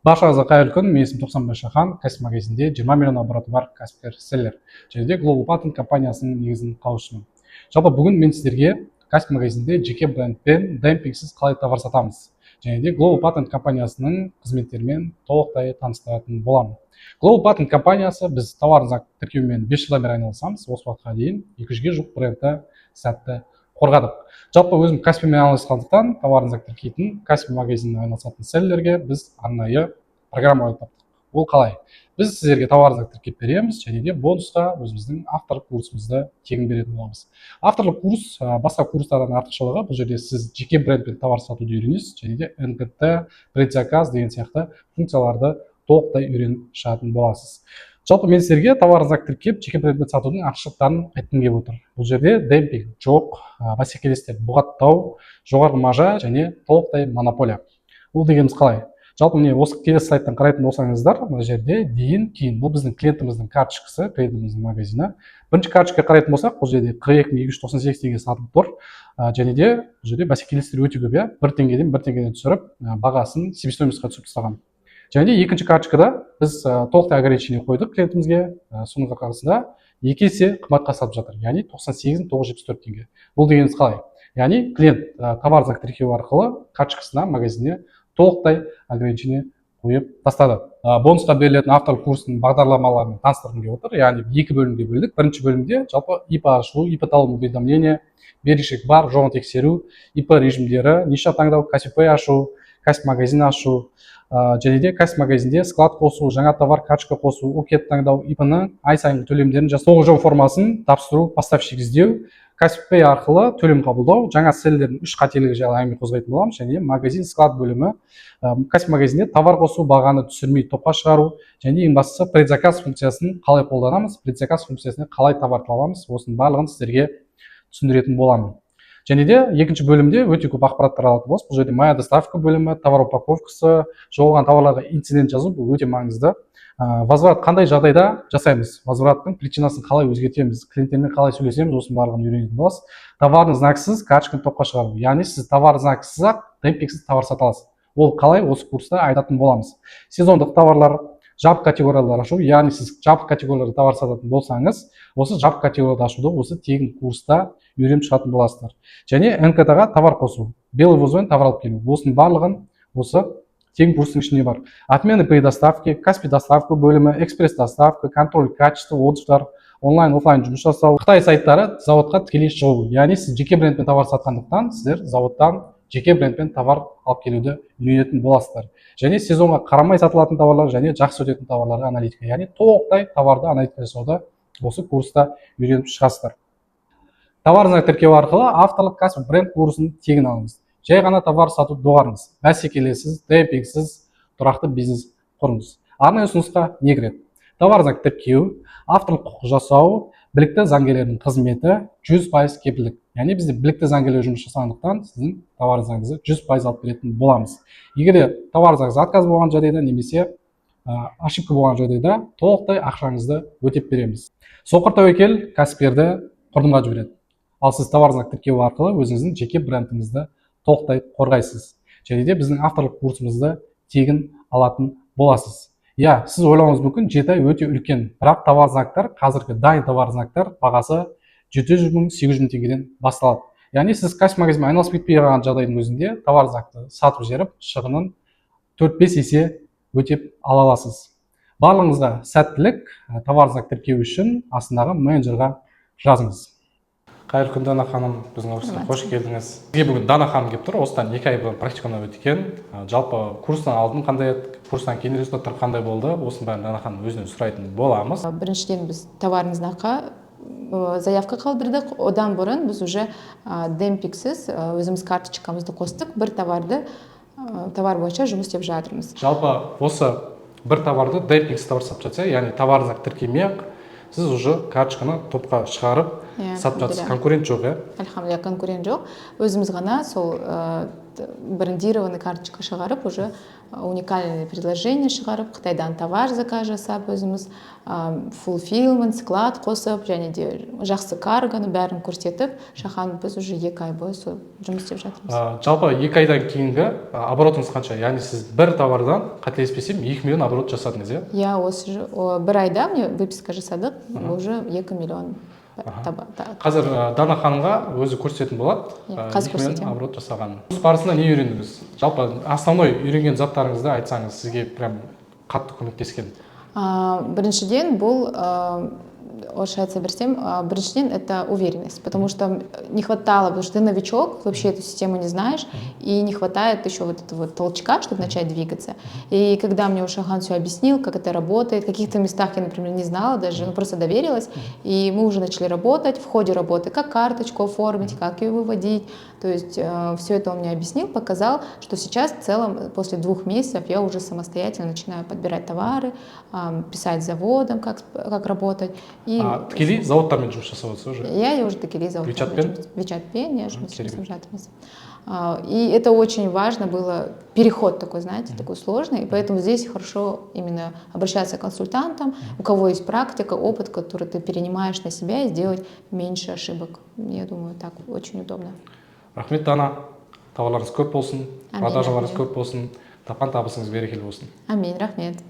Баршаңызға қайырлы күн. Мен есімім Тоқсанбай Шахан. Кәсіп магазинде 20 миллион обороты бар кәсіпкер селлер. Және де Global Patent компаниясының негізін қалаушымын. Жалпы бүгін мен сіздерге кәсіп магазинде жеке брендпен демпингсіз қалай товар сатамыз. Және де Global Patent компаниясының қызметтерімен толықтай таныстыратын боламын. Global Patent компаниясы біз товарымызды тіркеумен 5 жылдан бері айналысамыз. Осы уақытқа дейін 200-ге жуық брендті сәтті қорғадық. Жалпы өзім кәсіппен айналысқандықтан товарымызды тіркейтін кәсіп магазиніне айналысатын селлерге біз арнайы программа ойлап таптық. Ол қалай? Біз сіздерге товарымызды тіркеп береміз, және де бонусқа өзіміздің авторлық курсымызды тегін беретін боламыз. Авторлық курс басқа курстардан артықшылығы, бұл жерде сіз жеке брендпен товар сатуды үйренесіз, және де НКТ, предзаказ деген сияқты функцияларды толықтай үйреніп шығатын боласыз. Жалпы мен сіздерге товарыңызды тіркеп жеке брендпен сатудың артықшылықтарын айтқым келіп отыр. Бұл жерде демпинг жоқ, бәсекелестер бұғаттау, жоғары мажа және толықтай монополия. Бұл дегеніміз қалай? Жалпы міне осы келесі сайттан қарайтын болсаңыздар, мына жерде дейін кейін бұл біздің клиентіміздің карточкасы, клиентіміздің магазині. Бірінші карточкаға қарайтын болсақ, бұл жерде 42.298 теңге сатылып тұр. Және де бұл жерде бәсекелестер өте көп, 1 теңгеден 1 теңгеден түсіріп, бағасын себестоимостьқа түсіріп тастаған. Және де екінші карточкада біз толықтай ограничение қойдық клиентімізге, соның арқасында 2 есе қымбатқа сатып жатыр, яғни 98.974 теңге. Бұл дегеніміз қалай? Яғни клиент товарыңызды тіркеу арқылы карточкасына, магазиніне толықтай ограничение қойып тастады. Бонусқа берілетін авторлық курстың бағдарламаларымен таныстырғым келіп отыр. Яғни 2 бөлімге бөлдік. Бірінші бөлімде жалпы ИП ашу, ИП талон уведомление, берешек бар, жоғын тексеру, ИП режимдері, ниша таңдау, КСП ашу, кәсіп магазин ашу, және де кәсіп магазинде склад қосу, жаңа товар карточка қосу, укет таңдау, ИП-ның ай сайынғы төлемдерін жасау, жол формасын тапсыру, поставщик іздеу, КСП арқылы төлем қабылдау, жаңа селлердің 3 қателігі жайлы әңгіме қозғайтын боламыз. Және магазин склад бөлімі, кәсіп магазинде товар қосу, бағаны түсірмей топқа шығару, және ең бастысы предзаказ функциясын қалай қолданамыз, предзаказ функциясына қалай товар табамыз, осының барлығын сіздерге түсіндіретін боламын. Және де екінші бөлімде өте көп ақпараттар алатын боламыз. Бұл жерде моя доставка бөлімі, товар упаковкасы, жоғалған товарларға инцидент жазу, бұл өте маңызды. Возврат қандай жағдайда жасаймыз, возвраттың причинасын қалай өзгертеміз, клиенттермен қалай сөйлесеміз, осының барлығын үйренетін боласыз. Товардың знаксыз карточканы топқа шығару, яғни сіз товар знаксыз ақ демпингсіз товар сата аласыз. Ол қалай, осы курста айтатын боламыз. Сезондық товарлар, жабық категориялар ашу, яғни сіз жабық категорияларда товар сататын болсаңыз, осы жабық категорияда ашуды осы тегін курста үйреніп шығатын боласыздар. Және НКТ-ға товар қосу, белый взвон товар алып келу, осының барлығын осы тегін курстың ішінде бар. Отмены при доставке, Каспий доставка бөлімі, экспресс доставка, контроль качества, отзывтар, онлайн, офлайн жұмыс жасау, Қытай сайттары заводқа тікелей шығу. Яғни сіз жеке брендпен товар сатқандықтан, сіздер заводтан жеке брендпен товар алып келуді үйренетін боласыздар. Және сезонға қарамай сатылатын товарлар және жақсы өтетін товарларға аналитика, яғни толықтай товарды аналитика жасауды осы курста үйреніп шығасыздар. Товарыңызды тіркеу арқылы авторлық кәсіп бренд курсын тегін алыңыз. Жай ғана товар сату доғарыңыз. Бәсекелесіз, демпингсіз, тұрақты бизнес құрыңыз. Арнайы ұсынысқа не кіреді? Товарыңызды тіркеу, авторлық құқық жасау, білікті заңгерлердің қызметі, 100% кепілдік. Яғни бізде білікті заңгерлер жұмыс жасағандықтан сіздің товарыңызды 100% алып беретін боламыз. Егер товарыңыз отказ болған жағдайда немесе ошибка болған жағдайда толықтай ақшаңызды өтеп береміз. Соқыр тәуекел кәсіпкерді құрдымға жібереді. Ал сіз товарыңызды тіркеу арқылы өзіңіздің жеке брендіңізді толықтай қорғайсыз. Және де біздің авторлық курсымызды тегін алатын боласыз. Сіз ойлауыңыз мүмкін 7 ай өте үлкен, бірақ товар знактар, қазіргі дайын товар знактар бағасы 700 мың, 800 мың теңгеден басталады. Яғни сіз кәсіп магазинмен айналысып кетпей қалған жағдайдың өзінде товар знакты сатып жіберіп, шығынын 4-5 есе өтеп ала аласыз. Барлығыңызға сәттілік. Товар знак тіркеу үшін астындағы менеджерға жазыңыз. Қайырлы күн, Дана ханым, біздің офиске қош келдіңіз. Бізге бүгін Дана ханым келіп тұр. Осыдан 2 ай бұрын практиканы өткен. Жалпы курстан алдын қандай еді, курстан кейін результаттар қандай болды, осының бәрін Дана ханым өзінен сұрайтын боламыз. Біріншіден біз товарыңызға заявка қалдырдық. Одан бұрын біз уже демпингсіз өзіміз карточкамызды қостық. Бір товар бойынша жұмыс істеп жатырмыз. Жалпы осы бір товарды демпингсіз товар сатып жатса, яғни товарыңызды тіркемей-ақ сіз уже карточканы топқа шығарып сатып жатырсыз. Конкурент жоқ, Альхамдулилля, конкурент жоқ. Өзіміз ғана сол брендированный карточка шығарып, уже уникальный предложение шығарып, Қытайдан товар заказ жасап, өзіміз fulfillment, склад қосып, және де жақсы каргоны бәрін көрсетіп, шахан біз уже 2 ай бойы сол жұмыс істеп жатырмыз. Жалпы 2 айдан кейінгі оборотыңыз қанша? Яғни сіз бір товардан, қателеспесем, 2 миллион оборот жасадыңыз, иә? Я осы 1 айда мне выписка жасадық, уже 2 миллион. Қазір Дана ханымға өзі көрсететін болады. Қазір 2 миллион көрсетемін. оборот жасаған. Жұмыс барысында не үйрендіңіз? Жалпы основной үйренген заттарыңызды айтсаңыз, сізге прям қатты көмектескен. Біріншіден бұл орысша айта берсем, біріншіден это уверенность, потому что не хватало, потому что ты новичок, вообще эту систему не знаешь, и не хватает еще вот этого толчка, чтобы начать двигаться. И когда мне Шахан все объяснил, как это работает, в каких-то местах я, например, не знала даже, просто доверилась, и мы уже начали работать, в ходе работы, как карточку оформить, как ее выводить, то есть все это он мне объяснил, показал, что сейчас в целом после 2 месяцев я уже самостоятельно начинаю подбирать товары, писать заводам, как работать. Тікелей заводтармен жұмыс жасап отырсыз уже? Я уже тікелей заводтармен. WeChat-пен? Я жұмыс жасап жатырмыз. И это очень важно было, переход такой, знаете, такой сложный, и поэтому здесь хорошо именно обращаться к консультантам, у кого есть практика, опыт, который ты перенимаешь на себя, и сделать меньше ошибок. Я думаю, так очень удобно. Рахмет, Дана. Тауарларыңыз көп болсын, продажаларыңыз көп болсын, тапқан табысыңыз берекелі болсын. Аминь, рахмет.